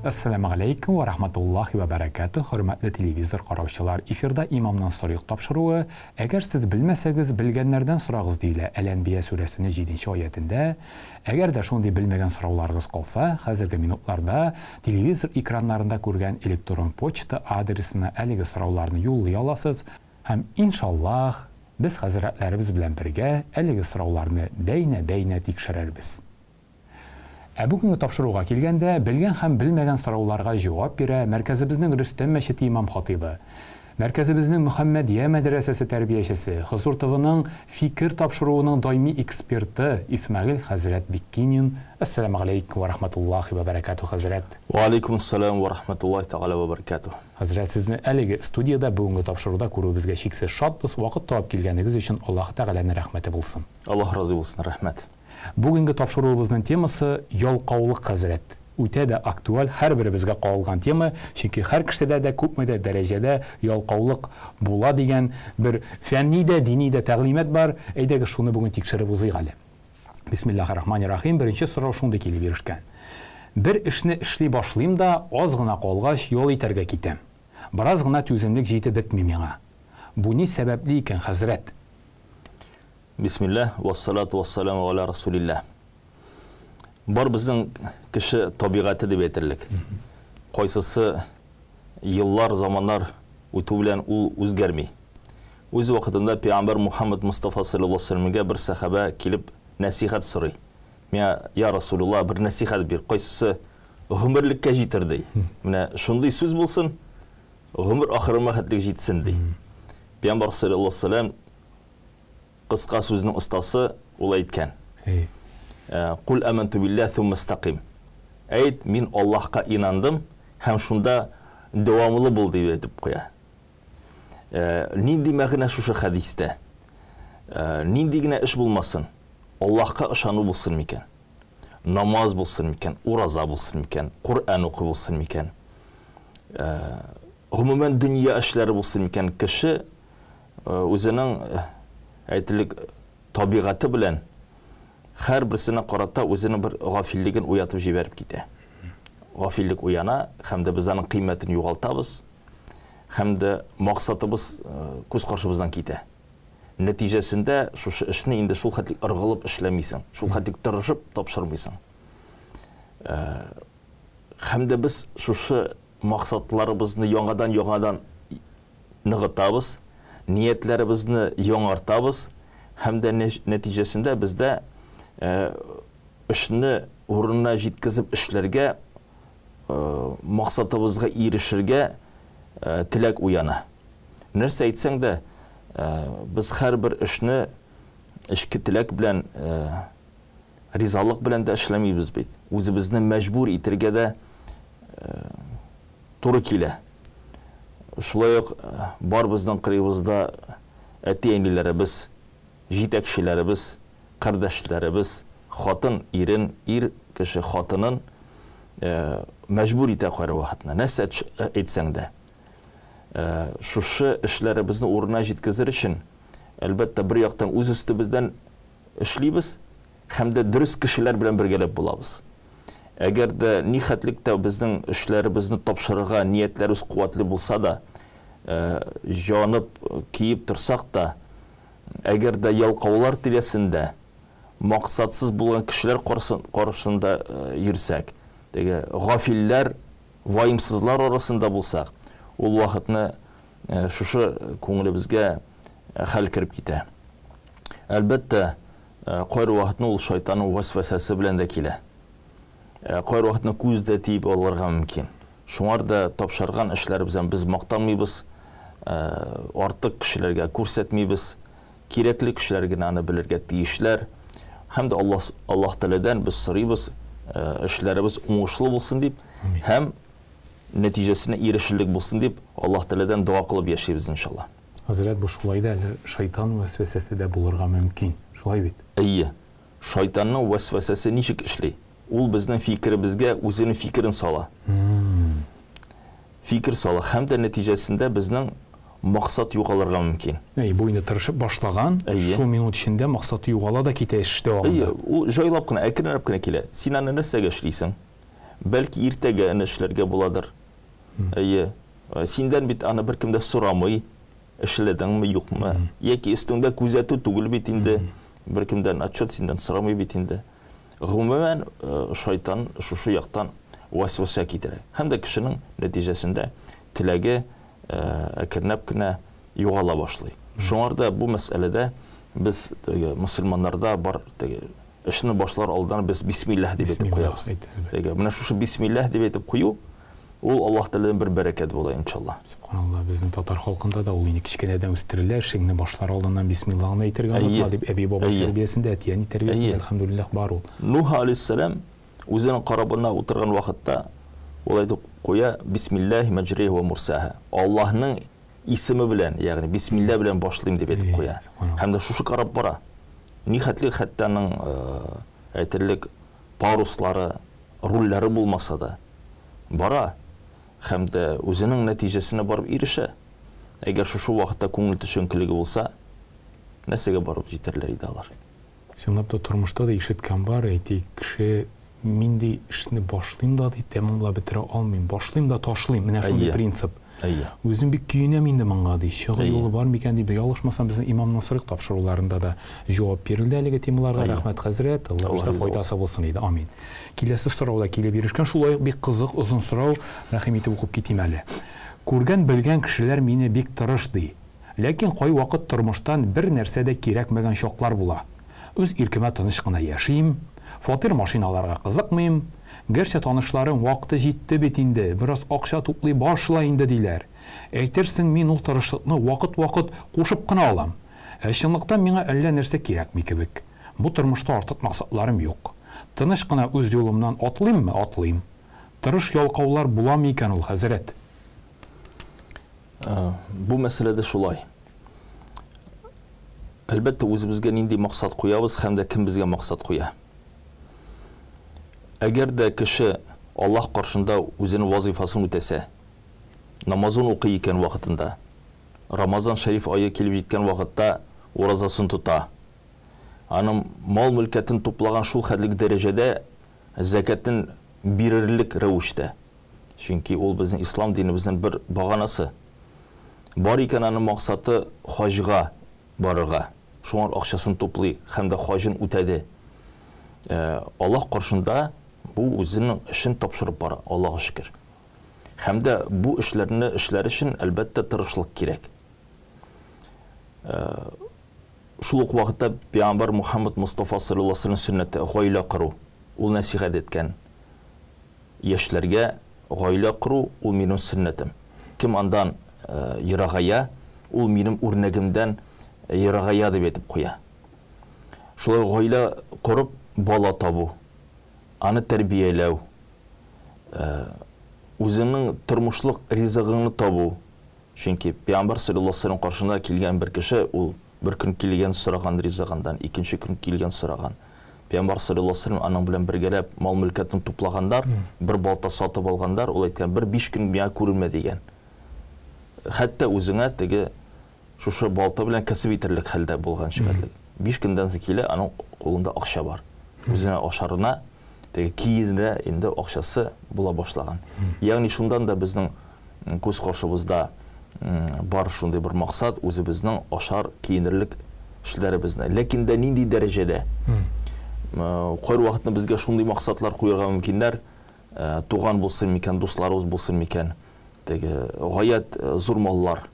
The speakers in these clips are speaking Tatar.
Assalamu alaikum wa rahmatullahi wa barakatuh. Hörmətli televizor qarawçılar, efirdə imamdan soruq tapşırığı. Əgər siz bilməsəniz, bilgənlərdən sorağız deyilə. Əl-Ənbiya surəsinin 7-ci ayətində. Əgər də şunday bilməyən sorularınız qalsa, hazırki minutlarda televizor ekranlarında görgən elektron poçta adresinə əligi sorularını yollaya alasınız. Həm inşallah biz həzrətlərimiz bilən birgə əligi sorularını beynə tekşirərbiz. Bugünkü tapşırığa kelgəndə bilgən həm bilməyən sorularga cavab verə mərkəzimizin Rüstəm Məşidi İmam Xatibi, mərkəzimizin Muhammediyyə Mədrəsəsi tərbiyəçisi, Xızur TV'nin fikir tapşırığının daimi eksperti İsmail Həzrət Bikkinin. Assalamu aleykum və rahmetullahi və barakatuh Həzrət. Və aleykum salam və rahmetullahi ta'ala və barakatuh. Həzrət, sizni əligi studiyada bugünkü tapşırıqda görübüzgə şiksiz şadbız, vaqt tap kelgəniniz üçün Allah Teala'nın rəhməti bulsun. Allah razı olsun, rəhmət. Bugünkü tapşırığımızın teması yalqaulıq Həzrət. Өте də aktual, hər biribizgə qalğan tema, çünki hər kişidə də күпмедә дәрәҗәдә yalqaulıq була дигән bir fənni də, dini də təqlimət бар. Әйдәгез шуны бүген тикшереп узыйк әле. Бисмиллаһир-рахманир-рахим. Беренче сорау шунда килеп ирешкән. Бер эшне эшли башлыйм да, аз гына калгач ял итәргә китәм. Бераз гына түземлек җитеп бетми миңа. Бу ни сәбәпле икән, Хәзрәт? Бисмиллах, вассалату вассаламу аля расулиллах. Бар безнең кеше табигаты дип әйтерлек. Кайсысы еллар, заманнар үтү белән ул үзгәрми. Үз вакытында Пәйгамбер Мухаммад Мустафа саллаллаһу алейхи ва сәлләмгә бер сахаба килеп насихат сорый. Миңа, я Расулулла, бер насихат бир. Кайсысы гомерлеккә җитер ди. Менә шундый сүз булсын, гомер ахырына хәтлек җитсен ди. Пәйгамбер саллаллаһу алейхи ва сәлләм кыска сүзнең остасы ул әйткән. Кул аманту биллах thumma istaqim. Әйт, мин Аллаһка инандым, һәм шунда дәвамлы бул дип әйтеп куя. Нинди мәгънә шушы хәдистә? Нинди генә эш булмасын, Аллаһка ышану булсын микән? Намаз булсын микән? Ураза булсын микән? Куръан укый булсын микән? Гомумән дөнья эшләре булсын микән? Кеше үзенең әйтелек табигаты белән һәр берсенә карата үзенең бер гафиллеген уятып җибәреп китә. Гафиллек уяна, һәм дә без аның кыйммәтен югалтабыз, һәм дә максатыбыз күз каршыбыздан китә. Нәтиҗәсендә шушы эшне инде шул хәтлек ыргылып эшләмисең, шул хәтлек тырышып тапшырмыйсың. Һәм дә без шушы максатларыбызны яңадан ныгытабыз, ниятьләребезне яңартабыз, һәм дә нәтиҗәсендә бездә эшне урынына җиткезеп эшләргә, максатыбызга ирешергә теләк уяна. Нәрсә әйтсәң дә, без һәр бер эшне эшке теләк белән, ризалык белән дә эшләмибез бит. Үзебезне мәҗбүр итәргә дә туры килә. Шулай ук бар безнең кырыйбызда әти-әниләребез, җитәкчеләребез, кардәшләребез, хатын ирен, ир кеше хатынын мәҗбүр итә һәр вакытта. Нәрсә әйтсәң дә, шушы эшләребезне урынына җиткезер өчен, әлбәттә бер яктан үз өстебездән эшлибез, һәм дә дөрес кешеләр белән бергәләп булабыз. Әгәр дә ни хәтлектә безнең эшләребезне тапшырырга ниятләребез куәтле булса да, җанып киеп торсак та, әгәр дә ялкаулар тирәсендә максатсыз булган кешеләр каршысында йөрсәк, теге гафилләр, ваимсызлар арасында булсак, ул вакытны шушы күңелебезгә хәл кирип китә. Әлбәттә, кайр вакытны ул шайтанның васвасасы белән дә килә. Кайр вакытны күздә тиеп алырга мөмкин. Шуңар да тапшырган эшләребездән без мактанмыйбыз, артык кешеләргә күрсәтмибез, кирәкле кешеләргә аны белергә тиешләр. Һәм дә Аллаһ Тәгаләдән без сорыйбыз, эшләребез уңышлы булсын дип, һәм нәтиҗәсенә ирешерлек булсын дип, Аллаһ Тәгаләдән дуа кылып яшибез иншаллах. Хәзрәт, бу шулай да шайтан вәсвәсәсе дә булырга мөмкин. Шулай бит? Әйе. Шайтанның вәсвәсәсе ничек эшли? Ул безнең фикеребезгә үзенең фикерен сала. Фикер сала, һәм дә нәтиҗәсендә безнең максат югалырга мөмкин. Бу инде тырышып башлаган, шул минут эчендә максаты югала да китә эш дәвамында. Ул җайлап кына, әкренләп кенә килә. Син аны нәрсәгә эшлисең? бәлки иртәгә аны эшләргә буладыр. Әйе, синдән бит аны беркем дә сорамый, эшләдеңме, юкмы? Яки өстеңдә күзәтү түгел бит инде, беркемдән отчет синдән сорамый бит инде. Гомумән, шайтан шушы яктан васваса китерә. Һәм дә кешенең нәтиҗәсендә теләге әкренләп кенә югала башлый. Шуңарда бу мәсьәләдә без мөселманнарда бар эшне башлар алдан без бисмиллаһ дип әйтеп куябыз. Менә шушы бисмиллаһ дип әйтеп кую, ул Аллаһ таһаладан бер бәрәкәт була иншаллаһ. Субханаллах, безнең татар халкында да ул инде кичкенәдән үстерелә, эшеңне башлар алданнан бисмиллаһны әйтергә онытма дип әби баба тәрбиясендә, әтияни тәрбиясендә әлхәмдүлиллаһ бар ул. Нух алейһиссалам үзенең карабына утырган вакытта ул әйтеп куя: бисмиллаһи маҗриһи ва мурсаһа. Аллаһның исеме белән, ягъни бисмилла белән башлыйм дип әйтеп куя. Һәм дә шушы карап бара. Нихәтле хәтта аның әйтерлек паруслары, рульләре булмаса да бара. Һәм дә үзенең нәтиҗәсенә барып ирешә. Әгәр шушы вакытта күңел төшенкелеге булса, нәрсәгә барып җитәрләр иде алар. Чынлап та тормышта да ишеткән бар, әйтик, кеше минди эшне башлыйм да дип тәмамлап бетерә алмыйм, башлыйм да ташлыйм. Менә шундый принцип. Үзем бик көенәм инде моңа ди. Чыгыр юлы бар микән дип, ялгышмасам безнең имам Насырык тапшыруларында да җавап бирелде әлеге темаларга. Рәхмәт хәзрәт, Алла безгә файдасы булсын иде. Амин. Киләсе сорауда килеп ирешкән, шулай бик кызык, узын сорау, рәхим итеп укып китим әле. Күргән, белгән кешеләр мине бик тырыш ди. Ләкин кай вакыт тормыштан бер нәрсә дә кирәкмәгән чаклар була. Үз иркемә тыныч кына яшим, фатир машиналарга кызыкмыйм. Гәрчә танышларым вакыты җитте бит инде, бераз акча туплый башла инде диләр. Әйтерсең, мин ул тырышлыкны вакыт-вакыт кушып кына алам. Чынлыктан миңа әллә нәрсә кирәкми кебек. Бу тормышта артык максатларым юк. Тыныч кына үз юлымнан атлыйммы? Атлыйм. Тырыш ялкаулар буламы икән ул, хәзрәт? Бу мәсьәләдә шулай. Әлбәттә, үзебезгә нинди максат куябыз һәм дә кем безгә максат куя. Әгәр дә кеше Аллаһ каршында үзенең вазифасын үтәсә, намазын укый икән вакытында, Рамазан шәриф айы килеп җиткән вакытта уразасын тота, аның мал-мөлкәтен туплаган шул хәтлек дәрәҗәдә закатын бирерлек рәвештә. Чөнки ул безнең ислам динебезнең бер баганасы. Бар икән аның максаты хаҗга барырга. Шуңар акчасын туплый һәм дә хаҗын үтәде. Аллаһ каршында бу үзенең эшен тапшырып бара, Аллаһка шөкер. Һәм дә бу эшләрне эшләр өчен әлбәттә тырышлык кирәк. Шул ук вакытта Пәйгамбәр Мухаммад Мустафа саллаллаһу алейһи ва саллям сөннәте гаилә кору, ул насихат иткән. Яшьләргә гаилә кору ул минем сөннәтем. Кем андан ерагая, ул минем үрнәгемдән ерагая дип әйтеп куя. Шулай гаилә корып бала табу, аны тәрбияләү, үзенең тормышлык ризыгын табу. Чөнки Пәйгамбәр саллаллаһу алейһи ва саллям каршына килгән бер кеше, ул бер көн килгән сораган ризыгындан, икенче көн килгән сораган. Пәйгамбәр саллаллаһу алейһи ва саллям аның белән бергәләп мал-мөлкәтен туплагандар, бер балта сатып алгандар, ул әйткән, бер 5 көн миңа күренмә дигән. Хәтта үзеңә теге шушы балта белән кәсеп итерлек хәлдә булган шикәрлек. 5 көндән соң килә, аның кулында акча бар. Үзенә ашарына, теге киенә инде акчасы була башлаган. Ягъни шундан да безнең күз каршыбызда бар шундый бер максат, үзебезнең ашар, киенерлек эшләребезне. Ләкин дә нинди дәрәҗәдә? Кайр вакытны безгә шундый максатлар куярга мөмкиннәр, туган булсын микән, дусларыбыз булсын микән, теге гаять зур маллар,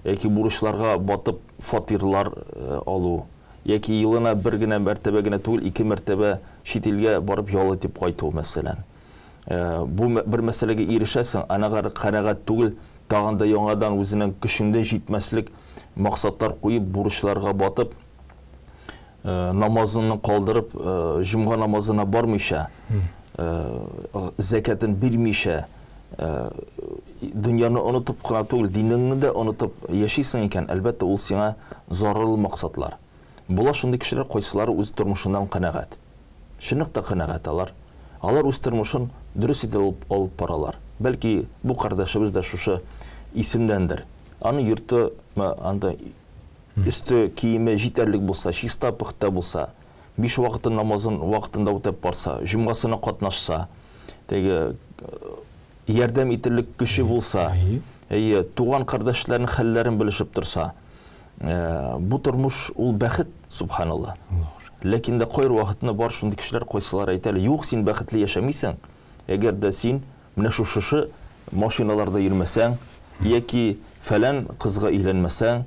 яки бурычларга батып фатирлар алу, яки елына бер генә мәртәбә генә түгел, 2 мәртәбә чит илгә барып ял итеп кайту мәсәлән. Бу бер мәсьәләгә ирешәсең, анага канәгать түгел, тагын да яңадан үзенең көчендә җитмәслек максатлар куеп, бурычларга батып, намазын калдырып, җомга намазына бармыйча, закатын бирмичә, дөньяны онытып кына түгел, динеңне дә онытып яшисең икән, әлбәттә ул сиңа зарарлы максатлар. Була шундый кешеләр кайсылары үз тормышыннан канәгать. Чынлыкта канәгать алар. Алар үз тормышын дөрес итеп алып баралар. Бәлки бу кардәшебез дә шушы исемдәндер. Аны йорты анда үсте киеме җитәрлек булса, чиста пөхтә булса, 5 вакытын намазын вакытында үтәп барса, җомгасына катнашса, теге ярдәм итерлек көче булса, туган кардәшләрнең хәлләрен белешеп торса, бу тормыш ул бәхет, субханалла. Ләкин дә кайр вакытны бар шундый кешеләр кайсылар әйтәләр, юк, син бәхетле яшәмисең, әгәр дә син менә шушы машиналарда йөрмәсәң, яки фәлән кызга өйләнмәсәң,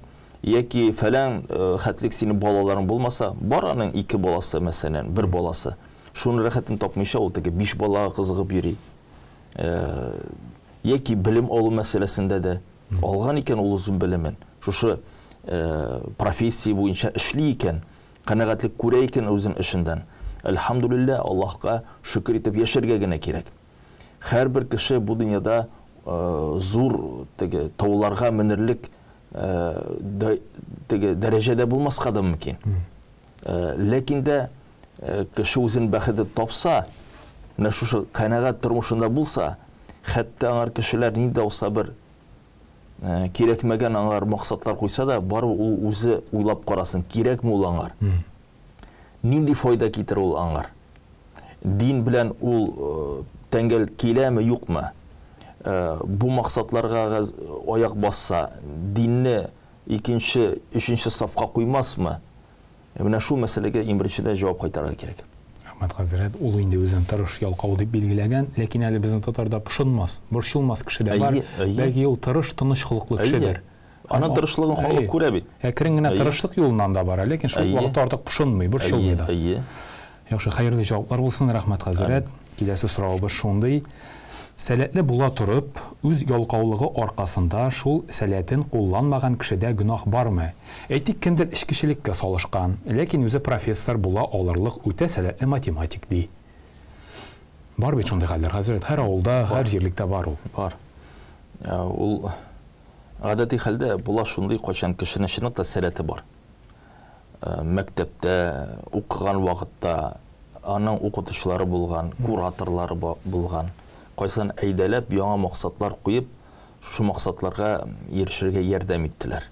яки фәлән хәтлек синең балаларың булмаса, бар аның 2 баласы мәсәлән, 1 баласы. Шуның рәхәтен тапмыйча ул теге 5 балага кызыгып йөри. Яки белем алу мәсьәләсендә дә алган икән ул үзен белемен. Шушы профессия буенча эшли икән, канәгатьлек күрә икән үзен эшендән. Әлхәмдүлилләh, Аллаһка шөкер итеп яшәргә генә кирәк. Һәрбер кеше бу дөньяда зур теге тауларга менерлек теге дәрәҗәдә булмаска да мөмкин. Ләкин дә кеше үзен бәхете тапса, менә шушы канәгать тормышында булса, хәтта аңар кешеләр ни дә булса бер кирәкмәгән аңар максатлар куйса да, бары ул үзе уйлап карасын, кирәкме ул аңар? Нинди файда китер ул аңар? Дин белән ул тәңгәл киләме, юкмы? Бу максатларга аяк басса, динне 2-нче, 3-нче сафка куймасмы? Менә шул мәсьәләгә иң беренчедә җавап кайтарырга кирәк. Рәхмәт хәзрәт, ул инде үзен тырыш ялкау дип билгеләгән, ләкин әле безнең татарда пошынмас, борчылмас кеше дә бар. Бәлки ул тырыш, тыныч холыклы кешедер. Ана тырышлыгын халык күрә бит. Әкрен генә тырышлык юлынан да бара, ләкин шул вакытта артык пошынмый, борчылмый да. Яхшы, хәерле җаваплар булсын, рәхмәт хәзрәт. Киләсе соравыбыз шундый. Сәләтле була турып, үз ялкаулыгы аркасында шул сәләтен кулланмаган кешедә гөнаһ бармы? Әйтик, кемдер эчкечелеккә салышкан, ләкин үзе профессор була алырлык үтә сәләтле математик ди. Бар бит шундый хәлләр, хәзрәт, һәр авылда, һәр җирлектә бар ул. Бар. Ул гадәти хәлдә була шундый кайчан кешенең чынлыкта сәләте бар. Мәктәптә укыган вакытта аның укытучылары булган, кураторлары булган. Кайсын әйдәләп яңа максатлар куеп, шу максатларга ирешергә ярдәм иттеләр.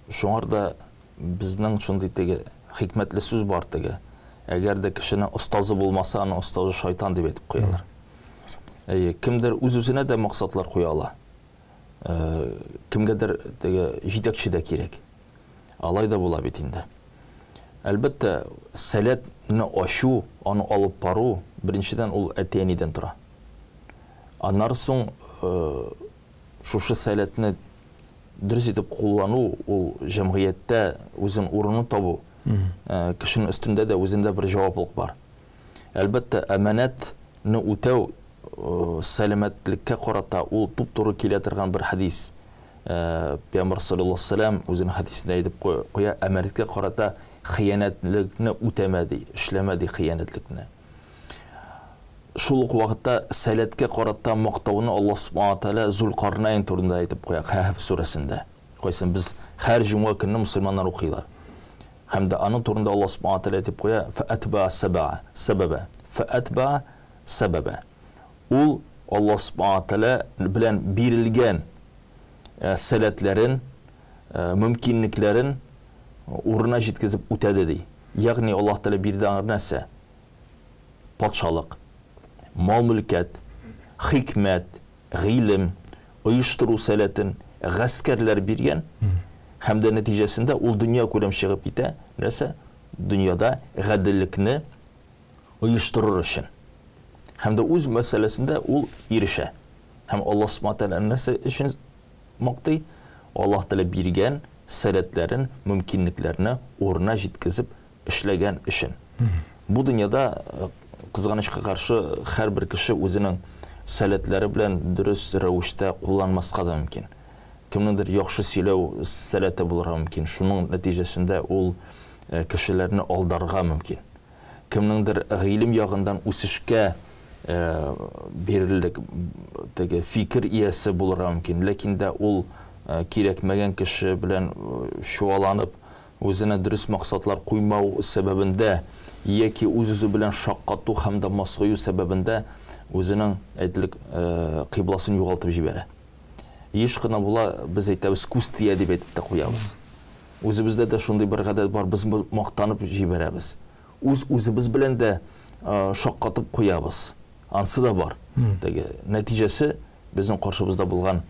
Шуңарда безнең шундый теге хикмәтле сүз бар теге. Әгәр дә кешенең остазы булмаса, аның остазы шайтан дип әйтеп куялар. Кемдер үз-үзенә дә максатлар куя ала. Кемгәдер теге җитәкче дә кирәк. Алай да була бит инде. Әлбәттә, сәләтне ачу, аны алып бару, беренчедән ул әтәнидән тора. Аннан соң шушы сәләтне дөрес итеп куллану, ул җәмгыятьтә үзен урынын табу, кешенең өстендә дә үзендә бер җаваплылык бар. Әлбәттә, әманәтне үтәү сәламәтлеккә карата ул туп-туры килә торган бер хадис. Пәйгамбер саллаллаһу алейһи ва саллям үзенең хадисендә әйтеп куя, әманәткә карата хыянәтлекне үтәмәде, эшләмәде хыянәтлекне. Шул ук вакытта сәләткә карата мактауны Аллаһ субханаһу ва тааля Зулкарнайн турында әйтеп куя Кахф сүрәсендә. Кайсын без һәр җомга көнне мусламаннар укыйлар. Һәм дә аның турында Аллаһ субханаһу ва тааля әйтеп куя фәатба сабаба, фәатба сабаба. Ул Аллаһ субханаһу ва тааля белән бирелгән сәләтләрен, мөмкинлекләрен урына җиткезеп үтәде ди. Ягъни Аллаһ Тәала бирде аңа нәрсә? Патшалык, мал-мөлкәт, хикмәт, гыйлем, оештыру сәләтен, гаскәрләр биргән. Һәм дә нәтиҗәсендә ул дөнья күләм чыгып китә. Нәрсә? Дөньяда гаделлекне оештырыр өчен. Һәм дә үз мәсьәләсендә ул ирешә. Һәм Аллаһ Субханаһу ва тааля нәрсә өчен мактый? Аллаһ Тәала биргән сәләтләрен, мөмкинлекләрне урына җиткезеп эшләгән өчен. Бу дөньяда кызганычка каршы һәрбер кеше үзенең сәләтләре белән дөрес рәвештә кулланмаска да мөмкин. Кемнеңдер яхшы сөйләү сәләте булырга мөмкин. Шуның нәтиҗәсендә ул кешеләрне алдарга мөмкин. Кемнеңдер гыйлем ягындан үсешкә бирерлек теге фикер иясе булырга мөмкин. Ләкин дә ул кирәкмәгән кеше белән шуаланып, үзенә дөрес максатлар куймау сәбәбендә яки үз-үзе белән шаккату һәм дә масгыю сәбәбендә үзенең әйтелек кыйбласын югалтып җибәрә. Еш кына була, без әйтәбез, күз тия дип әйтеп тә куябыз. Үзебездә дә шундый бер гадәт бар, без мактанып җибәрәбез. Үз-үзебез белән дә шаққатып қоябыз. Ансы да бар. Нәтижесі біздің қаршыбызда болған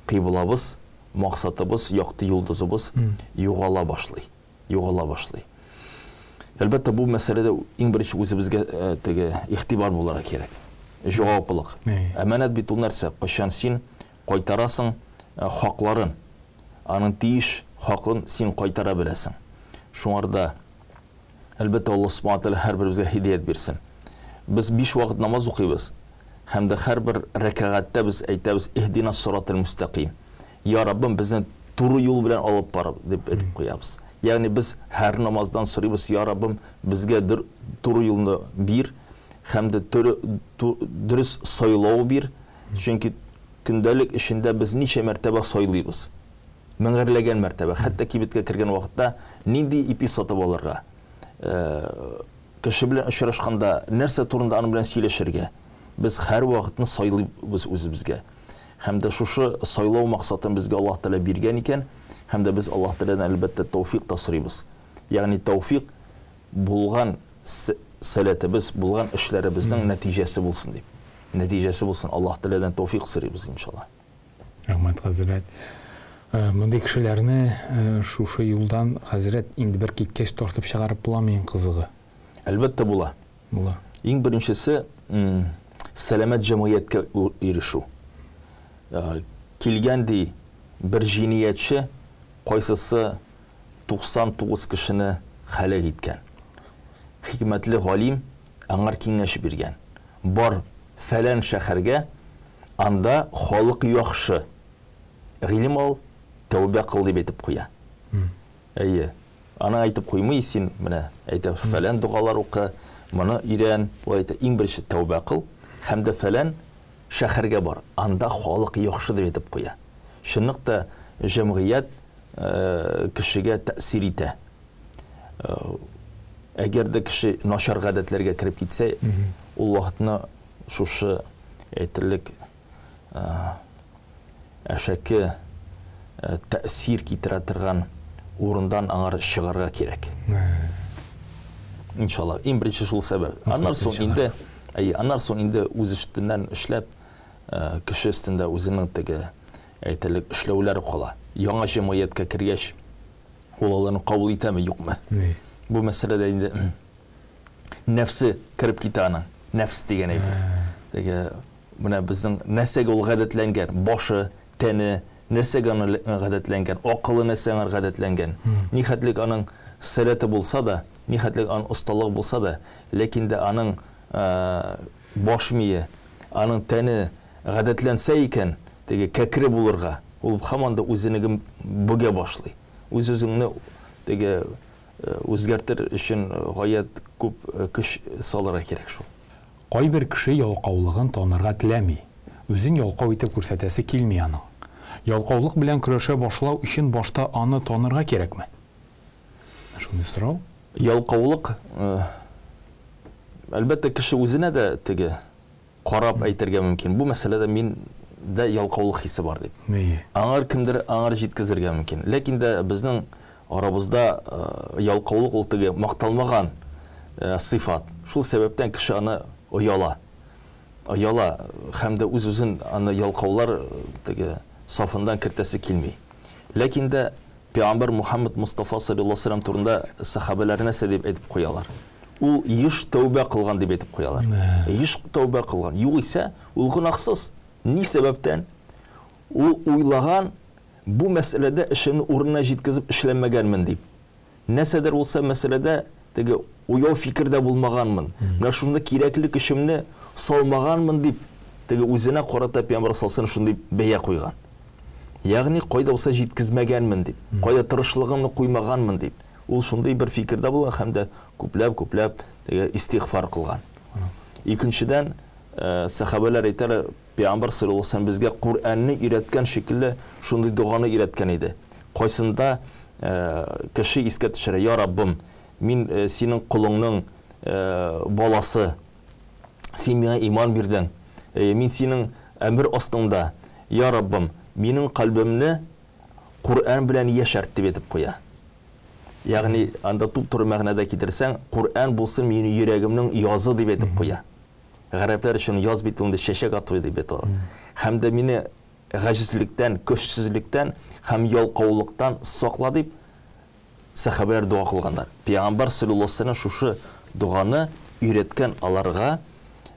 қибылабыз, мақсатыбыз, яқты юлдызыбыз юғала башлай. Әлбәттә, бұл мәселеде ең бірінші өзімізге ихтибар болара керек. Жауаплылық. Әманат бит ул нәрсә, қашан син қайтарасың хақларын, аның тиеш хақын син қайтара беләсең. Шуңарда әлбәттә Алла Субхану тағала һәрберебезгә һидаят бирсен. Без 5 вакыт намаз укыйбыз. Һәм дә һәрбер рәкъгатьтә без әйтәбез: "Иһдина ссиратал мустақим". Я Раббым, безне туры юл белән алып бар дип әйтеп куябыз. Ягъни без һәр намаздан сорыйбыз: "Я Раббым, безгә туры юлны бир, һәм дә дөрес сайлау бир". Чөнки көндәлек эшендә без ничә мәртәбә сайлыйбыз. Меңәрләгән мәртәбә, хәтта кибеткә кергән вакытта нинди эпизод алырга, кеше белән очрашканда нәрсә турында аны белән сөйләшергә, без һәр вакытны сайлыйбыз үзебезгә. Һәм дә шушы сайлау максатын безгә Аллаһ Тәала биргән икән, һәм дә без Аллаһ Тәаладан әлбәттә тауфиq та сорыйбыз. Ягъни тауфиq булган сәләтебез, булган эшләребезнең нәтиҗәсе булсын дип. Нәтиҗәсе булсын. Аллаһ Тәаладан тауфиq сорыйбыз иншалла. Рәхмәт, хәзрәт. Мондый кешеләрне шушы юлдан, хәзрәт, инде бер киткәч тартып чыгарып буламы иң кызыгы? Әлбәттә була. Иң беренчесе сәламәт җәмгыятькә ирешү. Килгәнди бер җиниятче кайсысы 99 кешене хәлак иткән. Хикмәтле галим аңар киңәш биргән. Бар фәлән шәһәргә, анда халык яхшы. Гыйлем ал, тәүбә кыл дип әйтеп куя. Әйе. Ана әйтеп куймый, син менә әйтә фәлән дугалар укы, моны өйрән, ул әйтә иң беренче тәүбә кыл, һәм дә фәлән шәһәргә бар. Анда халык яхшы дип әйтеп куя. Шунлыкта җәмгыять кешегә тәэсир итә. Әгәр дә кеше начар гадәтләргә кирип китсә, ул вакытны шушы әйтерлек әшәке тәэсир китерә торган урындан аңар чыгарга кирәк. Иншалла, иң беренче шул сәбәп. Аннан соң инде үз эштеннән эшләп, кеше өстендә үзенең теге әйтерлек эшләүләре кала. Яңа җәмгыятькә кергәч, ул аларны кабул итәме, юкмы? Бу мәсьәләдә инде нәфсе кирип китә аның. Нәфс дигән әйбер. Теге менә безнең нәрсәгә ул гадәтләнгән, башы, тәне, нәрсәгә гадәтләнгән, акылы нәрсәгә гадәтләнгән. Нихәтлек аның сәләте булса да, нихәтлек аның осталыгы булса да, ләкин дә аның баш мие, аның тәне гадәтләнсә икән, теге кәкре булырга, ул һаман да үзенең бүгә башлый. Үз-үзеңне теге үзгәртер өчен гаять күп көч салырга кирәк шул. Кайбер кеше ялкаулыгын танырга теләми. Үзен ялкау итеп күрсәтәсе килми аның. Ялкаулык белән көрәшә башлау өчен башта аны танырга кирәкме? Шуны сорау. Ялкаулык әлбәттә кеше үзенә дә теге карап әйтергә мөмкин. Бу мәсьәләдә мин дә ялкаулык хисе бар дип. Аңар кемдер аңар җиткезергә мөмкин. Ләкин дә безнең арабызда ялкаулык ул теге макталмаган сыйфат. Шул сәбәптән кеше аны ояла. Һәм дә үз-үзен аны ялкаулар теге сафындан кертәсе килми. Ләкин дә Пәйгамбер Мухаммад Мустафа саллаллаһу алейһи ва саллям турында сахабаларына дип әйтеп куялар. Ул еш тәүбә кылган дип әйтеп куялар. Еш тәүбә кылган. Югыйсә, ул гынахсыз. Ни сәбәптән? Ул уйлаган, бу мәсьәләдә эшемне урынына җиткезеп эшләмәгәнмен дип. Нәрсәдер булса мәсьәләдә теге уяу фикердә булмаганмын. Менә шунда кирәкле эшемне салмаганмын дип, теге үзенә карата Пәйгамбер саллаллаһу алейһи ва саллям шундый бәя куйган. Ягъни кайда булса җиткезмәгәнмен дип, кайда тырышлыгымны куймаганмын дип. Ул шундый бер фикердә булган һәм дә күпләп теге истигъфар кылган. Икенчедән, сахабалар әйтәләр, Пәйгамбер саллаллаһу алейһи ва саллям безгә Куръанны өйрәткән шикелле шундый дуганы өйрәткән иде. Кайсында кеше искә төшерә: "Я Раббым, мин синең кулыңның баласы, син миңа иман бирдең. Мин синең әмер астыңда. Я Раббым, минең калбымны Куръан белән яшәрт" дип әйтеп куя. Ягъни анда туп-туры мәгънәдә китерсәң, Кур'ан булсын мине йөрәгемнең язы дип әйтеп куя. Гарәпләр өчен яз бит инде чәчәк атуы дип әйтә. Һәм дә мине гаҗизлектән, көчсезлектән һәм ялкаулыктан сакла дип сахабалар дуа кылганнар. Пәйгамбәр саллаллаһу алейһи ва саллям шушы дуганы өйрәткән аларга,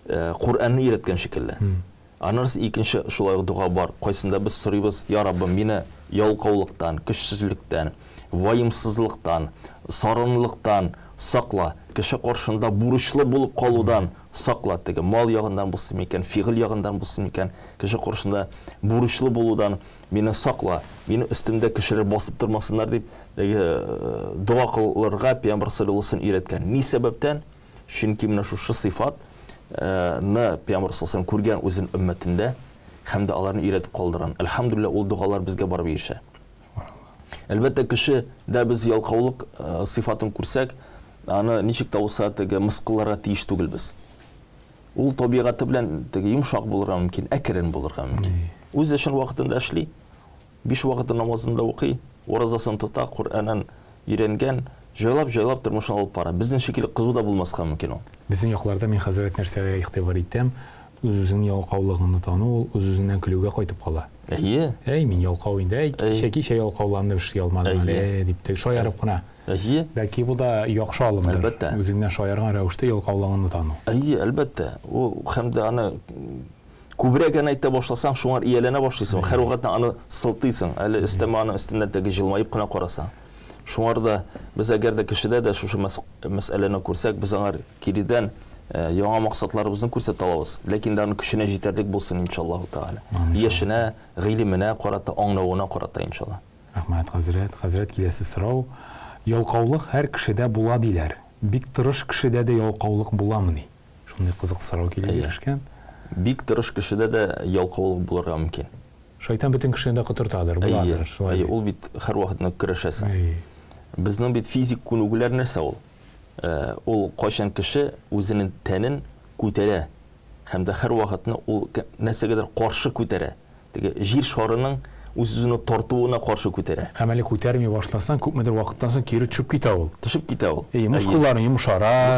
Кур'анны өйрәткән шикелле. Анысы икенче шулай дуга бар. Кайсында без сорыйбыз: "Я Раббым, мине ялкаулыктан, көчсезлектән, ваемсызлыктан, сарынлыктан сакла, кеше каршында бурычлы булып калудан сакла." Теге мал ягындан булсын микән, фигыль ягындан булсын микән, кеше каршында бурычлы булудан мине сакла, мине өстемдә кешеләр басып тормасыннар дип дуа кылырга Пәйгамбәр саллаллаһу алейһи ва саллям өйрәткән. Ни сәбәптән? Чөнки менә шушы сыйфат Пәйгамбәр саллаллаһу алейһи ва саллям күргән үзен өммәтендә һәм дә аларны өйрәтеп калдырган. Әлхәмдүлилләһ, ул дугалар безгә барып ирешә. Әлбәттә, кеше дә без ялкаулык сыйфатын күрсәк, аны ничек тә булса теге мыскылларга тиеш түгел без. Ул табигаты белән теге йомшак булырга мөмкин, әкрен булырга мөмкин. Үз эшен вакытында эшли, 5 вакыт намазында укый, уразасын тота, Кур'аннан өйрәнгән, җайлап тормышын алып бара. Безнең шикелле кызу да булмаска мөмкин ул. Безнең якларда мин хәзрәт нәрсәгә игътибар итәм, үз-үзенең ялкаулыгын тану, ул үз-үзеннән көлүгә кайтып кала. Мин ялкау инде, кичә ялкауланып эшли алмадым дип шаярып кына. Бәлки бу да яхшы алымдыр. Үзеңнән шаярган рәвештә ялкаулыгын тану. Әлбәттә. Ул һәм дә аны күбрәк әйтә башласаң, шуңар ияләнә башлыйсың. Һәр вакытта аны сылтыйсың. Әле өстәмәне өстеннән теге җылмайып кына карасаң. Шуңар да без әгәр дә кешедә дә шушы мәсьәләне күрсәк, без аңар киридән яңа максатларыбызны күрсәтә алабыз. Ләкин дә аны көченә җитәрлек булсын иншаллаһу таала. Яшенә, гыйлеменә карата, аңлавына карата иншалла. Рәхмәт, хәзрәт. Хәзрәт, киләсе сорау. Ялкаулык һәр кешедә була диләр. Бик тырыш кешедә дә ялкаулык буламыни? Шундый кызык сорау килә ирешкән. Бик тырыш кешедә дә ялкаулык булырга мөмкин. Шайтан бөтен кешене дә котыртадыр, буладыр. Ул бит һәр вакытны көрәшәсең. Безнең бит физик күнегүләр нәрсә ул? Ул кайчан кеше үзенең тәнен күтәрә һәм дә һәр вакытны ул нәрсәгәдер каршы күтәрә. Теге җир шарының үз-үзенә тартуына каршы күтәрә. Һәм әле күтәрми башласаң, күпмедер вакыттан соң кире төшеп китә ул. Төшеп китә ул. Мускуллары йомшара.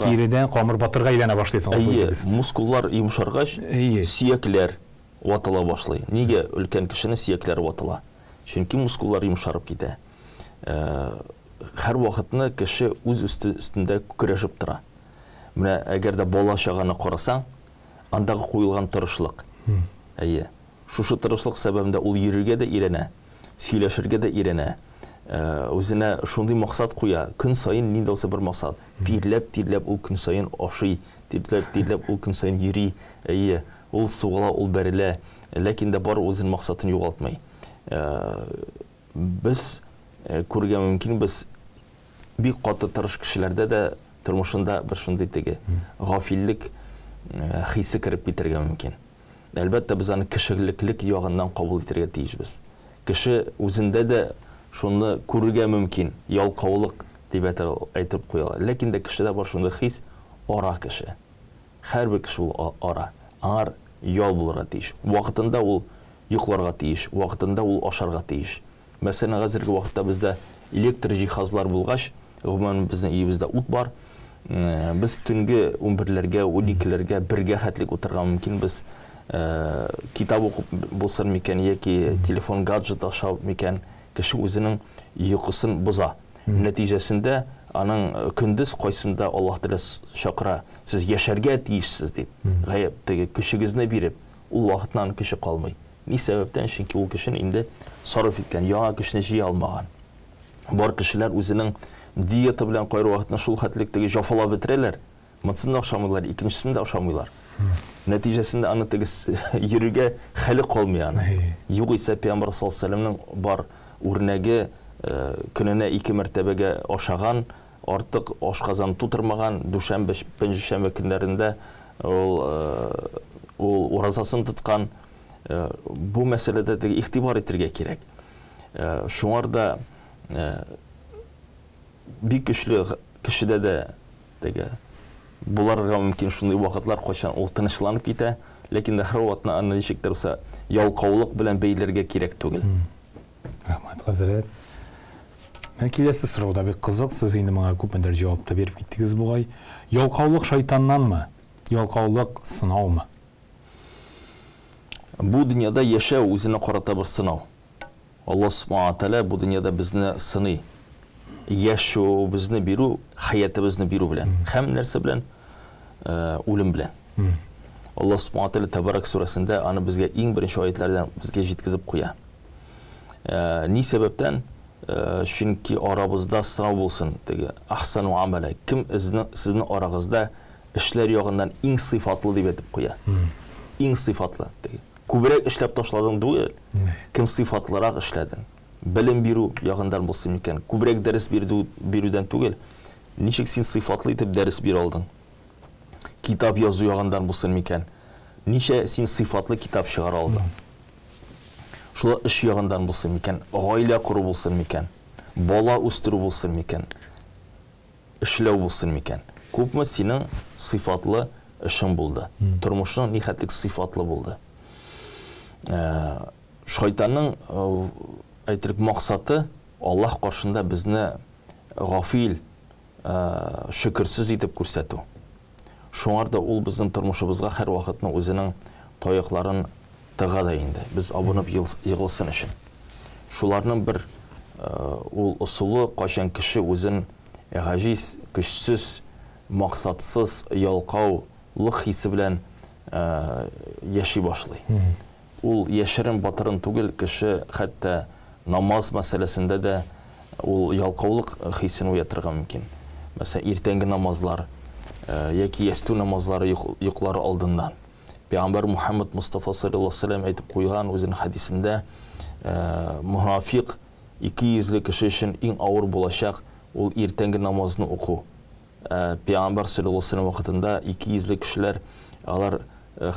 Киридән камыр батырга әйләнә башлыйсың. Мускуллар йомшаргач, сөякләр ватыла башлый. Нигә өлкән кешенең сөякләре ватыла? Чөнки мускуллар йомшарып китә. Һәр вакытны кеше үз өстендә көрәшеп тора. Менә әгәр дә бала чаганы карасаң, андагы куелган тырышлык. Шушы тырышлык сәбәбендә ул йөрергә дә өйрәнә, сөйләшергә дә өйрәнә. Үзенә шундый максат куя, көн сайын нинди булса бер максат. Тирләп ул көн сайын ашый, тирләп ул көн сайын йөри. Ул сугыла, ул бәрелә, ләкин дә бар үзенең максатын югалтмый. Без күргән мөмкин, без бик каты тырыш кешеләрдә дә тормышында бер шундый теге гафиллек хисе кирип китәргә мөмкин. Әлбәттә, без аны кешелеклек ягыннан кабул итәргә тиешбез. Кеше үзендә дә шуны күрергә мөмкин, ялкаулык дип әйтеп куя. Ләкин дә кешедә бар шундый хис, ара кеше. Һәрбер кеше ул ара. Аңар ял булырга тиеш. Вакытында ул йокларга тиеш, вакытында ул ашарга тиеш. Мәсәлән, хәзерге вакытта бездә электр җиһазлар булгач, гомумән безнең өебездә ут бар. Без төнге 11ләргә, 12ләргә бергә хәтлек утырган мөмкин. Без китап укып булсын микән, яки телефон гаджет ашап микән, кеше үзенең йокысын боза. Нәтиҗәсендә аның көндез кайсында Аллаһ Тәгалә чакыра, сез яшәргә тиешсез дип, гаеп теге көчегезне биреп, ул вакытнан кеше калмый. Ни сәбәптән? Чөнки ул кешене инде сарыф иткән, яңа көчне җыя алмаган. Бар кешеләр үзенең диета белән кайры вакытны шул хәтлек теге җафалап бетерәләр. Мытсында ашамыйлар, икенчесендә ашамыйлар. Нәтиҗәсендә аны теге йөрергә хәле калмый аны. Югыйсә Пәйгамбәр саллаллаһу алейһи ва саллямның бар үрнәге көненә 2 мәртәбәгә ашаган, артык ашказан тутырмаган, дүшәмбе, пәнҗешәмбе көннәрендә ул уразасын тоткан. Бу мәсьәләдә теге игътибар итәргә кирәк. Шуңар да бик көчле кешедә дә теге буларга мөмкин шундый вакытлар, кайчан ул тынычланып китә, ләкин дә һәр вакытны аны ничектер булса ялкаулык белән бәйләргә кирәк түгел. Рәхмәт, хәзрәт. Мен келесі сұрауда бек қызық, сіз енді маңа көпмендер жауапты беріп кеттіңіз бұғай. Ялқаулық шайтаннан ма? Ялқаулық сынау ма? Бұл дүнияда яшау өзіне қарата бір сынау. Алла Субхана Тағала бұл дүнияда бізді сыны. Яшау бізді беру, хайаты бізді беру білен. Хәм нәрсе білен, өлім білен. Алла Субхана Тағала Табарак сүрасында аны бізге ең бірінші аyetlерден бізге жеткізіп қоя. Не себептен? Çünkü aramızda sınav olsun. Ahsanu amele. Kim sizin aranızda işler yağından en sıfatlı deyip edip koya. En sıfatlı. Kübrek işlep taşladın değil. Kim sıfatlırak işledin. Bilim biru yağından bulsun miken. Kübrek ders biruden değil. Niçin sen sıfatlı edip ders bir aldın? Kitap yazı yağından bulsun miken. Niçin sen sıfatlı kitap çıkar aldın? Şula iş yağından bulsun miken, aile kuru bulsun miken, bala üstürü bulsun miken, işlev bulsun miken. Köpme senin sıfatlı işin buldu. Turmuşun nihatlik sıfatlı buldu. Şeytanın aytırık maksatı Allah karşında bizni gafil, şükürsüz edip көрсету. Şoňarda ol bizning turmuşybызга her wagtny özünün toyaqların tığa da indi. Biz abunub yığılsın için. Şularının bir usulu qaşan kişi özün gajiz, güçsüz, maksatsız, yalqavlıq hissi bilen yaşay başlay. Ol yaşarın batırın tugil kişi hatta namaz meselesinde de ol yalqavlıq hissini uyatırga mümkün. Mesela ertengi namazlar, yaki yestu namazları yuqları aldığından. Peygamber Muhammed Mustafa sallallahu aleyhi ve sellem aytip koygan özünün hadisinde münafik iki yüzlü kişi için en ağır bulacak ol ertengi namazını oku. Peygamber sallallahu aleyhi ve sellem vakitinde iki yüzlü kişiler alar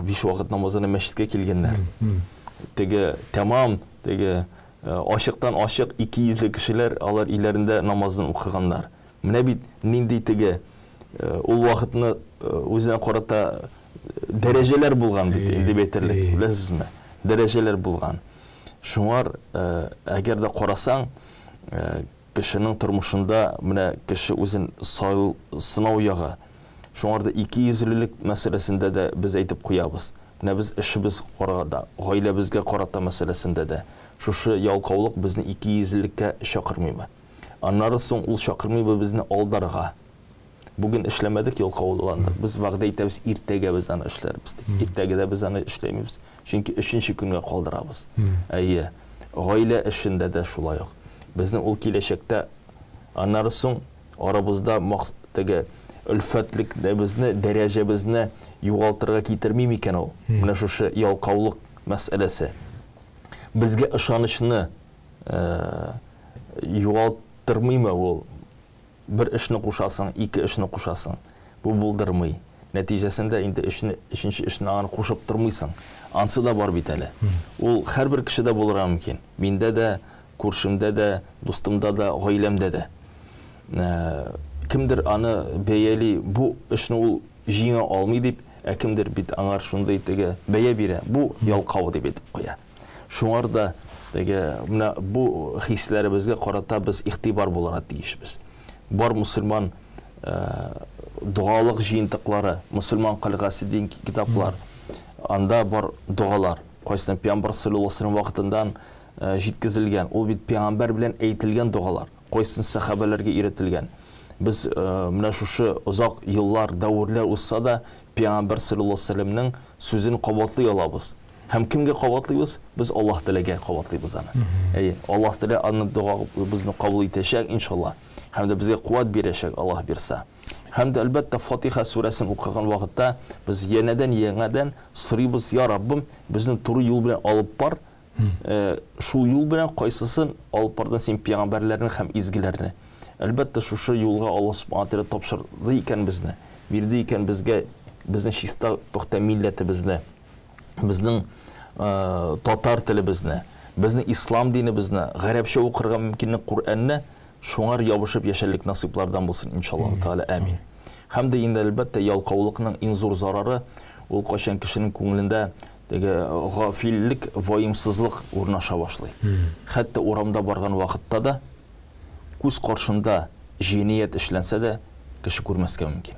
5 vakit namazını meşitke kelgenler. Tamam aşıktan aşık iki yüzlü kişiler alar ilerinde namazını okuganlar. Mine bit nindi tege ol vakitini özüne qarata dereceler bulgan bit indi beterlik bilesizmi? Dereceler bulgan. Şuňar eger de qarasaň kişinin turmuşunda mine kişi özün sınav yağı. Şuňarda 200'lük meselesinde de biz aytip koýabys. Mine biz işimiz qarada, gaýle bizge qarata meselesinde de şuşı yalqawlyk bizni 200'lükke şakyrmyby. Anları soň ul şakyrmyby bizni aldarga. Bugün işlemedik yalqawlandyk. Biz wagda aýtabys ertege biz ana işlerimiz. Ertegede biz ana işlemeýibis. Çünki 3-nji günge galdyrabys. Aýe, gaýle işinde de şulay. Bizni ul kileşekde anları soň arabızda maqsatga ülfetlik de bizni derejemizni yugaltırga kitirmeymi eken ol. Mine şuşu yalqawlyk meselesi. Bizge ışanyşyny yugaltyrmymy ol. Bir işni kuşasan, iki işni kuşasan. Bu buldurmay. Netijesinde indi işinci işini anı kuşup durmuysan. Ansı da var biteli. Ol her bir kişide bulur mümkün. Minde de, kurşumda da, dostumda da, gailemde de. Kimdir anı beyeli bu işini ol jiňa almay dip, kimdir bit anar şunday tege beye bire. Bu yalqaw dip etip koya. Şoňarda tege bu hislerimizge qarata biz ihtibar bolarat diýişmiz. Bar Müslüman dualık jiyintiklari, Müslüman kılgası deyin kitaplar, anda bar dualar. Qaysyn Peygamber sallallahu aleyhi ve sellem vaqtından jitkizilgen, ol bit Peygamber bilen eýtilgen dualar. Qaysyn sahabelerge öğretilgen. Biz mine şuşu uzak yıllar, döwürler uzsa da Peygamber sallallahu aleyhi ve sellem'nin sözünü qabatlay alabız. Hem kimge qabatlaybız? Biz Allah Teala'ga qabatlaybız ana. Allah Teala anı dua bizni qabul etjek inşallah. Hem de bize kuvvet bereşek Allah birse. Hem de elbette Fatiha suresini okugan wagtda biz yeneden sırybız ya Rabbim bizni turu yol bilen alıp bar. Şu yol bilen qaysysyn alıp bardan sen peygamberlerini hem izgilerini. Elbette şu yolga Allah Subhanahu wa taala tapşyrdy eken bizni. Birdi eken bizge bizni şista puxta milleti bizni. Bizning tatar tili bizni. Bizni İslam dini bizni. Garapça okırgan mümkinlik Kur'an'ni şoňar ýabyşyp ýaşarlyk nasiplardan bolsun inşallah taala amin. Hem de indi elbette yalqawlykynyň en zor zarary ol qaşan kişinin köňlinde gafillik, wayımsızlyk urnaşa başlay. Hatda oramda bargan wagtda da күз каршында җинаять эшләнсә дә кеше күрмәскә мөмкин.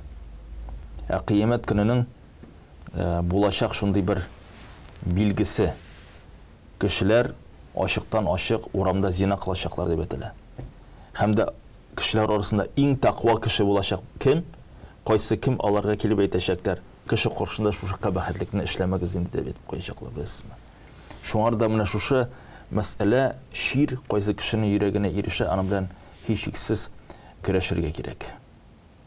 Кыямәт көненең булачак шундый бер билгесе. Кешеләр ачыктан ачык урамда зина кылачаклар дип әйтелә. Һәм дә кешеләр арасында иң тақва кеше булачак кем? Кайсы кем аларга килеп әйтәчәкләр? Кеше каршында шушы кабахәтлекне эшләмәгез инде дип әйтеп куячаклар безме. Шуңарда менә шушы мәсьәлә шир кайсы кешенең йөрәгенә ирешә, аның белән һичшиксез көрәшергә кирәк.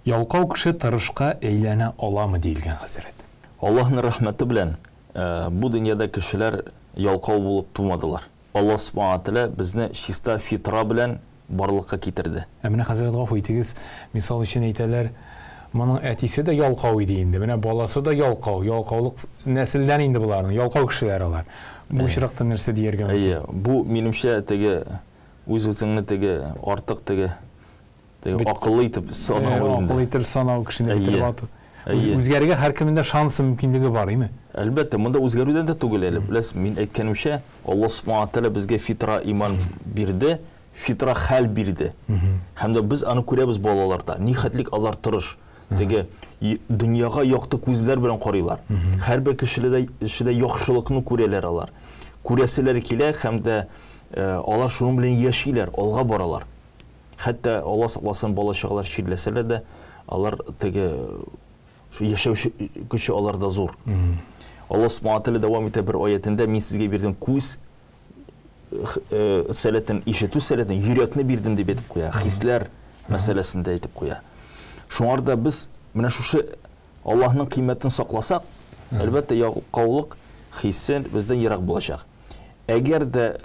Ялкау кеше тырышка әйләнә аламы диелгән хәзрәт. Аллаһның рәхмәте белән бу дөньяда кешеләр ялкау булып тумадылар. Аллаһ Субханаһу ва Тааля безне чиста фитра белән барлыкка китерде. Менә хәзрәт гафу итегез, мисал өчен әйтәләр, моның әтисе дә ялкау иде инде. Менә баласы да ялкау, ялкаулык нәселдән инде буларның, ялкау кешеләр алар. Бу очракта нәрсә дияргә мөмкин? Бу минемчә теге үз-үзеңне теге артык теге акыллы итеп санау инде. Акыллы итеп санау кешене битеп ату. Үзгәргә һәркемдә шансы мөмкинлеге бар, име? Әлбәттә, монда үзгәрүдән дә түгел әле. Беләсез, мин әйткәнемчә, Аллаһ Субханаһу ва Тааля безгә фитра иман бирде, фитра хәл бирде. Һәм дә без аны күрәбез балаларда. Нихәтлек алар тырыш. Теге дөньяга якты күзләр белән карыйлар. Һәрбер кешедә яхшылыкны күрәләр алар. Күрәселәр килә һәм дә алар шуның белән яшиләр, алга баралар. Хәтта Аллаһ сакласын бала-чагалар ширләсәләр дә, алар теге яшәү көче аларда зур. Аллаһ Субханаһу ва Тааля дәвам итә бер аятында: "Мин сезгә бирдем күз сәләтен, ишетү сәләтен, йөрәкне бирдем" дип әйтеп куя. Хисләр мәсьәләсендә әйтеп куя. Шуңарда без менә шушы Аллаһның кыйммәтен сакласак, әлбәттә ялкаулык хиссен бездән ерак булачак. Әгәр дә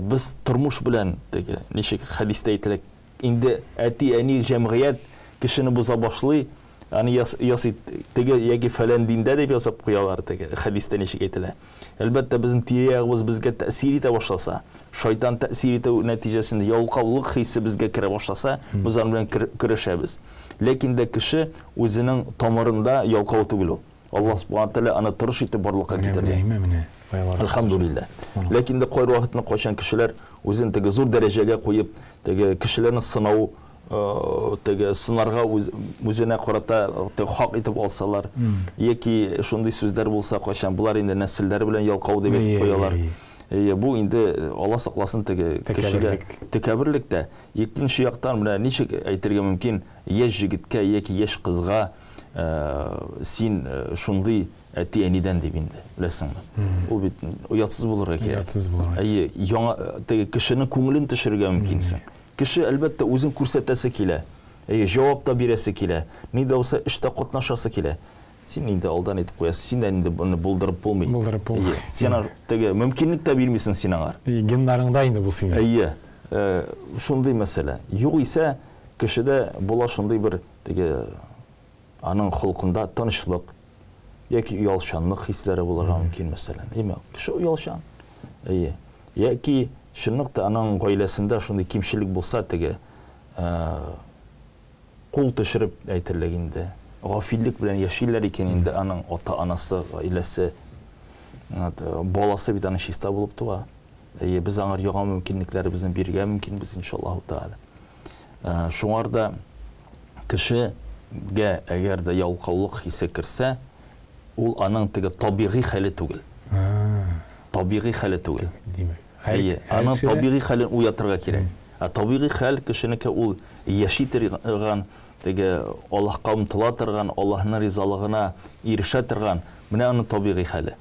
без тормыш белән теге ничек хадистә әйтелә, инде әти-әни җәмгыять кешене боза башлый, аны ясый теге яки фәлән диндә дип ясап куялар теге хадистә ничек әйтелә. Әлбәттә безнең тирә-ягыбыз безгә тәэсир итә башласа, шайтан тәэсир итү нәтиҗәсендә ялкаулык хиссе безгә керә башласа, без аны белән көрәшәбез. Ләкин дә кеше үзенең тамырында ялкау түгел ул. Аллаһ Субханаһу ва Тааля аны тырыш итеп барлыкка китерде. Алхамдулилlah. Ләкин дә кайры вакытны кайчан кешеләр үзен теге зур дәрәҗәгә куеп, теге кешеләрне сынау, теге сынарга үзенә карата хак итеп алсалар, яки шундый сүзләр булса, кайчан булар инде нәселләре белән ялкау дип әйтеп куялар. Бу инде Аллаһ сакласын теге кешегә тәкәбберлек тә. Икенче яктан менә ничек әйтергә мөмкин, яшь җегеткә яки яшь кызга син шундый әти-әнидән дип инде, беләсеңме? Ул бит уятсыз булырга кирәк. Уятсыз булырга. Яңа теге кешенең күңелен төшерергә мөмкинсең. Кеше әлбәттә үзен күрсәтәсе килә. Җавап та бирәсе килә. Ни дә булса эштә катнашасы килә. Син инде алдан әйтеп куясың, син инде буны булдырып булмый. Булдырып булмый. Син теге мөмкинлек тә бирмисең син аңар. Геннарыңда инде бу сиңа. Шундый мәсьәлә. Юк исә кешедә була шундый бер теге аның холкында тынычлык яки ялшанлык хисләре булырга мөмкин мәсәлән. Кеше ялшан. Яки шунлыкта аның гаиләсендә шундый кимчелек булса, теге кул төшереп әйтерлек инде. Гафиллек белән яшиләр икән инде аның ата-анасы, гаиләсе. Баласы бит аны чиста булып туа. Без аңар яңа мөмкинлекләребезне бирергә мөмкинбез иншаллаһу таала. Шуңарда кешегә әгәр дә ялкаулык хисе керсә, ул аның теге табигый хәле түгел. Табигый хәле түгел. Аның табигый хәлен уятырга кирәк. Табигый хәл кешенеке ул яши торган, теге Аллаһка омтыла торган, Аллаһның ризалыгына ирешә торган, менә аның табигый хәле.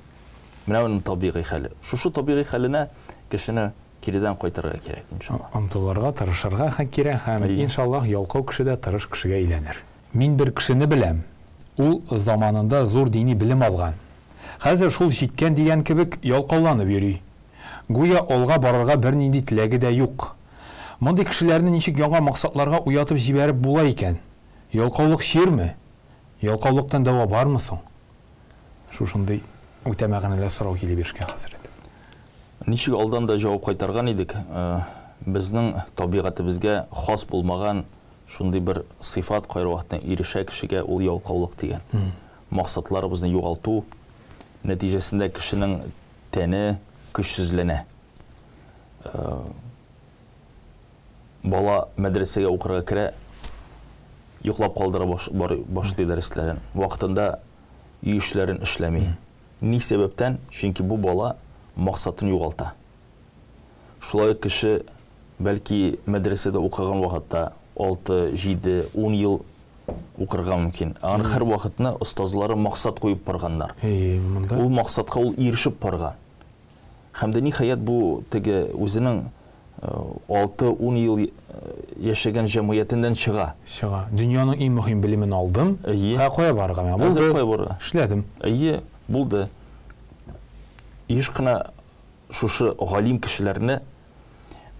Менә аның табигый хәле. Шушы табигый хәленә кешене киридән кайтырга кирәк иншаллаһ. Омтылырга, тырышырга кирәк һәм иншаллаһ ялкау кешедә тырыш кешегә әйләнер. Мин бер кешене беләм. Ул заманында зур дини белем алган. Хәзер шул җиткән дигән кебек ялкауланып йөри. Гүя алга барырга бернинди теләге дә юк. Мондый кешеләрне ничек яңа максатларга уятып җибәреп була икән? Ялкаулык ширме? Ялкаулыктан дәва бармы соң? Шушындый үтә мәгънәле сорау килеп ишкән хәзрәт. Ничек алдан да җавап кайтарган идек. Безнең табигатыбызга хас булмаган шундый бер сыйфат кайры вакытта ирешә кешегә ул ялкаулык дигән. Максатларыбызны югалту нәтиҗәсендә кешенең тәне көчсезләнә. бала мәдрәсәгә укырга керә, йоклап калдыра башлый дәресләрен, вакытында үй эшләрен эшләми. Ни сәбәптән? Чөнки бу бала максатын югалта. Шулай кеше бәлки мәдрәсәдә укыган вакытта 6, 7, 10 ел укырга мөмкин. Аны һәр вакытны остазлары максат куеп барганнар. Ул максатка ул ирешеп барган. Һәм дә ниһаять бу теге үзенең 6-10 ел яшәгән җәмгыятеннән чыга. Дөньяның иң мөһим белемен алдым. Кая барырга мен? Булды. Кая барырга? Эшләдем. Булды. Еш кына шушы галим кешеләрне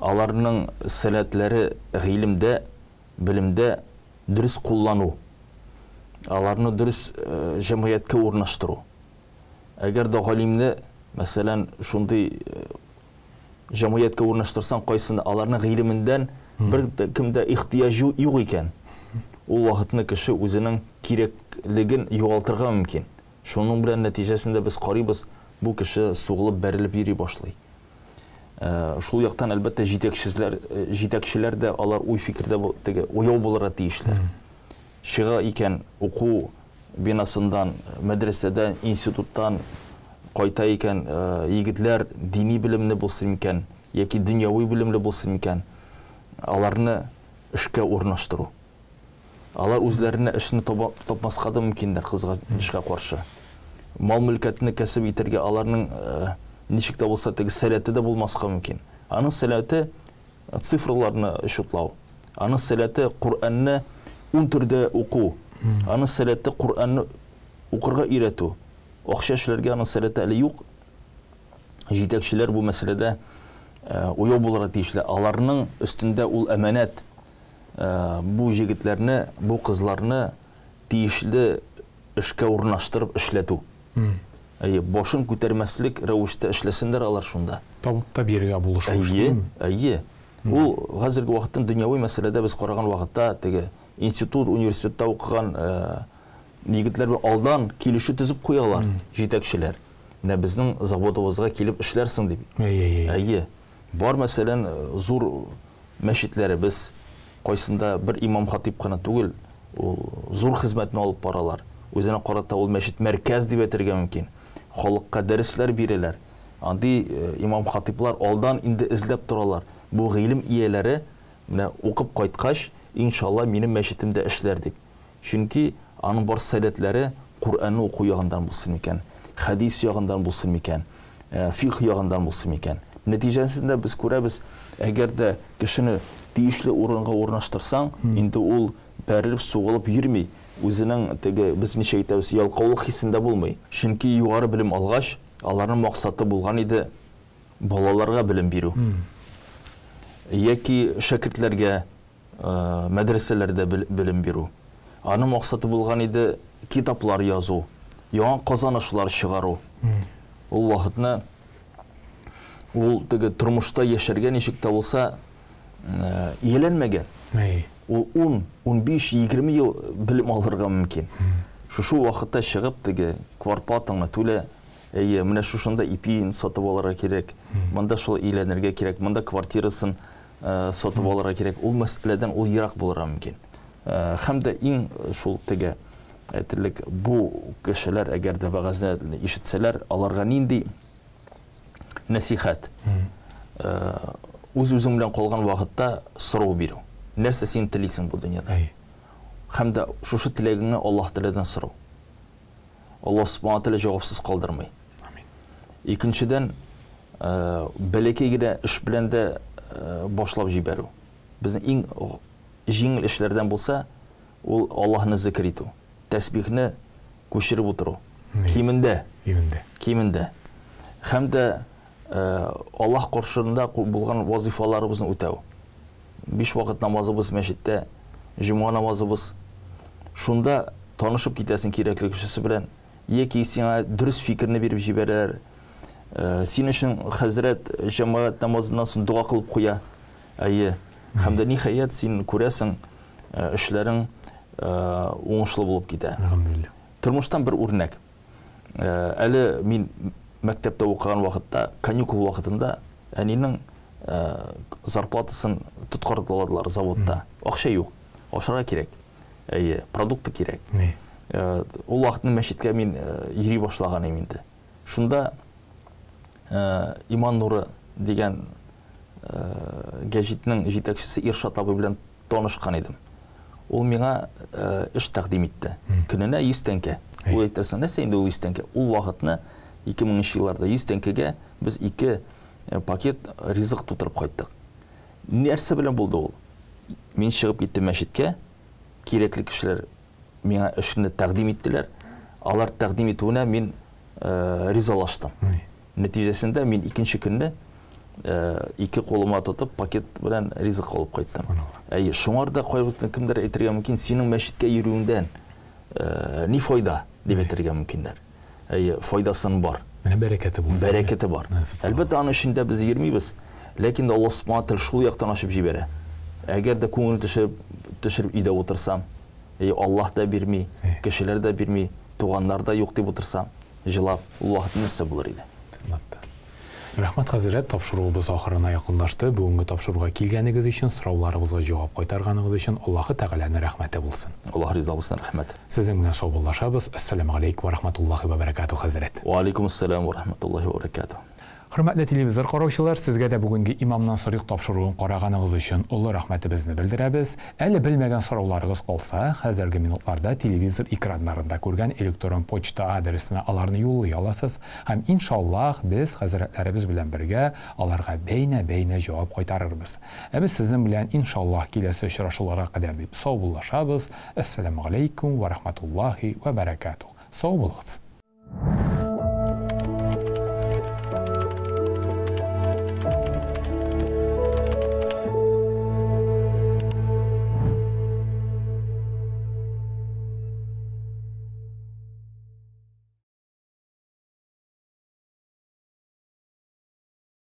аларның сәләтләре гыйлемдә, белемдә дөрес куллану. Аларны дөрес җәмгыятькә урнаштыру. Әгәр дә галимне, мәсәлән, шундый җәмгыятькә урнаштырсаң, кайсында аларның гыйлемендән бер кемдә ихтияҗы юк икән, ул вакытны кеше үзенең кирәклеген югалтырга мөмкин. Шуның белән нәтиҗәсендә без карыйбыз, бу кеше сугылып бәрелеп йөри башлый. Шул яктан әлбәттә җитәкчеләр дә алар уй фикердә теге уяу булырга тиешләр. Чыга икән уку бинасындан, мәдрәсәдән, институттан кайта икән егетләр дини белемне булсын икән, яки дөньяви белемле булсын икән, аларны эшкә урнаштыру. Алар үзләренә эшне тапмаска да мөмкиндер кызганычка каршы. Мал-мөлкәтне кәсеп итәргә аларның ничек тә булса теге сәләте дә булмаска мөмкин. Аның сәләте цифрларны шутлау. Аның сәләте Куранны 10 төрдә уку. Аның сәләте Куранны укырга өйрәтү. Акча эшләргә аның сәләте әле юк. Җитәкчеләр бу мәсьәләдә уяу булырга тиешле. Аларның өстендә ул әманәт. Бу җегетләрне, бу кызларны тиешле эшкә урнаштырып эшләтү. Башын күтәрмәслек рәвештә эшләсеннәр алар шунда. Табып та бирергә булышу. Ул хәзерге вакытта дөньяви мәсьәләдә без караган вакытта теге институт, университетта укыган егетләр алдан килешү төзеп куялар җитәкчеләр. Менә безнең заводыбызга килеп эшләрсең дип. Бар мәсәлән зур мәчетләребез, кайсында бер имам-хатиб кына түгел, ул зур хезмәтне алып баралар. Үзенә карата ул мәчет мәркәз дип әйтергә мөмкин. Халыкка дәресләр бирәләр. Андый имам-хатиблар алдан инде эзләп торалар. Бу гыйлем ияләре менә укып кайткач, иншалла минем мәчетемдә эшләр дип. Чөнки аның бар сәләтләре Куранны уку ягындан булсын икән, хадис ягындан булсын икән, фикъ ягындан булсын икән. Нәтиҗәсендә без күрәбез, әгәр дә кешене тиешле урынга урнаштырсаң, инде ул бәрелеп сугылып йөрми. Үзенең теге без ничә әйтәбез, ялкаулык хисендә булмый. Чөнки югары белем алгач, аларның максаты булган иде балаларга белем бирү. Яки шәкертләргә мәдрәсәләрдә белем бирү. Аның максаты булган иде китаплар язу, яңа казанышлар чыгару. Ул вакытны ул теге тормышта яшәргә ничек тә булса ияләнмәгән. Ул 10-15-20 ел белем алырга мөмкин. Шушы вакытта чыгып теге квартплатаңны түлә, менә шушында ипин сатып алырга кирәк, монда шул ияләнергә кирәк, монда квартирасын сатып алырга кирәк. Ул мәсьәләдән ул ерак булырга мөмкин. Һәм дә иң шул теге әйтерлек бу кешеләр әгәр дә вәгазьне ишетсәләр, аларга нинди насихат. Үз-үзең белән калган вакытта сорау бирү. Нәрсә син телисең бу дөньяда? Һәм дә шушы теләгеңне Аллаһ Тәгаләдән сорау. Аллаһ Субхану Тәгалә җавапсыз калдырмый. Икенчедән, бәләкәй генә эш белән дә башлап җибәрү. Безнең иң җиңел эшләрдән булса, ул Аллаһны зикр итү, тәсбихне күчереп утыру. Кимендә. Һәм дә Аллаһ каршында булган вазифаларыбызны үтәү. 5 вакыт намазыбыз мәчеттә, җомга намазыбыз. Шунда танышып китәсең кирәкле кешесе белән, яки сиңа дөрес фикерне биреп җибәрәләр. Син өчен хәзрәт җәмәгать намазыннан соң дуа кылып куя. Һәм дә ниһаять син күрәсең, эшләрең уңышлы булып китә. Тормыштан бер үрнәк. Әле мин мәктәптә укыган вакытта, каникул вакытында әнинең зарплатасын тоткардылар заводта. Акча юк. Акчага керек. Продукты керек. Ул вакытны мәчеткә мин йөри башлаган инде. Шунда Иман нуры дигән гәҗитнең җитәкчесе Иршат абый белән танышкан идем. Ул миңа эш тәкъдим итте. Көненә 100 тәңкә. Ул әйтерсең, нәрсә инде ул 100 тәңкә? Ул вакытны 2000 елларда 100 тәңкәгә без 2 пакет ризык тутырып кайттык. Нәрсә белән булды ул? Мин чыгып киттем мәчеткә, кирәкле кешеләр миңа эшне тәкъдим иттеләр. Алар тәкъдим итүенә мин ризалаштым. Нәтиҗәсендә мин икенче көнне 2 колыма тотып пакет белән ризык алып кайттым. Шуңарда кайбер кемдер әйтергә мөмкин, синең мәчеткә йөрүеңдән ни файда дип әйтергә мөмкиннәр. Файдасын бар. Менә бәрәкәте булса. Бәрәкәте бар. Әлбәттә аны эшендә без йөрмибез, ләкин Аллаһ Субханаһу ва Тааля шул яктан ачып җибәрә. Әгәр дә күңел төшереп өйдә утырсам, Аллаһ да бирми, кешеләр дә бирми, туганнар да юк дип утырсам, җылап, ул вакыт нәрсә булыр иде? Рәхмәт хәзрәт, тапшыруыбыз ахырына якынлашты. Бүгенге тапшыруга килгәнегез өчен, сорауларыбызга җавап кайтарганыгыз өчен Аллаһы Тәгаләнең рәхмәте булсын. Аллаһ риза булсын, рәхмәт. Сезнең белән саубуллашабыз. Ассаламу алейкум ва рахматуллаһи ва баракатуһ хәзрәт. Ва алейкум ассалам ва рахматуллаһи ва баракатуһ. Хөрмәтле телевизор караучылар, сезгә дә бүгенге имамнан сорык тапшыруын караганыгыз өчен улы рәхмәтебезне белдерәбез. Әле белмәгән сорауларыгыз калса, хәзерге минутларда телевизор экраннарында күргән электрон почта адресына аларны юллый аласыз. Һәм иншаллаһ без хәзрәтләребез белән бергә аларга бәйнә җавап кайтарырбыз. Без сезнең белән иншаллаһ киләсе очрашуларга кадәр дип саубуллашабыз. Ассаламу алейкум ва рахматуллаһи ва баракатуһ. Сау булыгыз.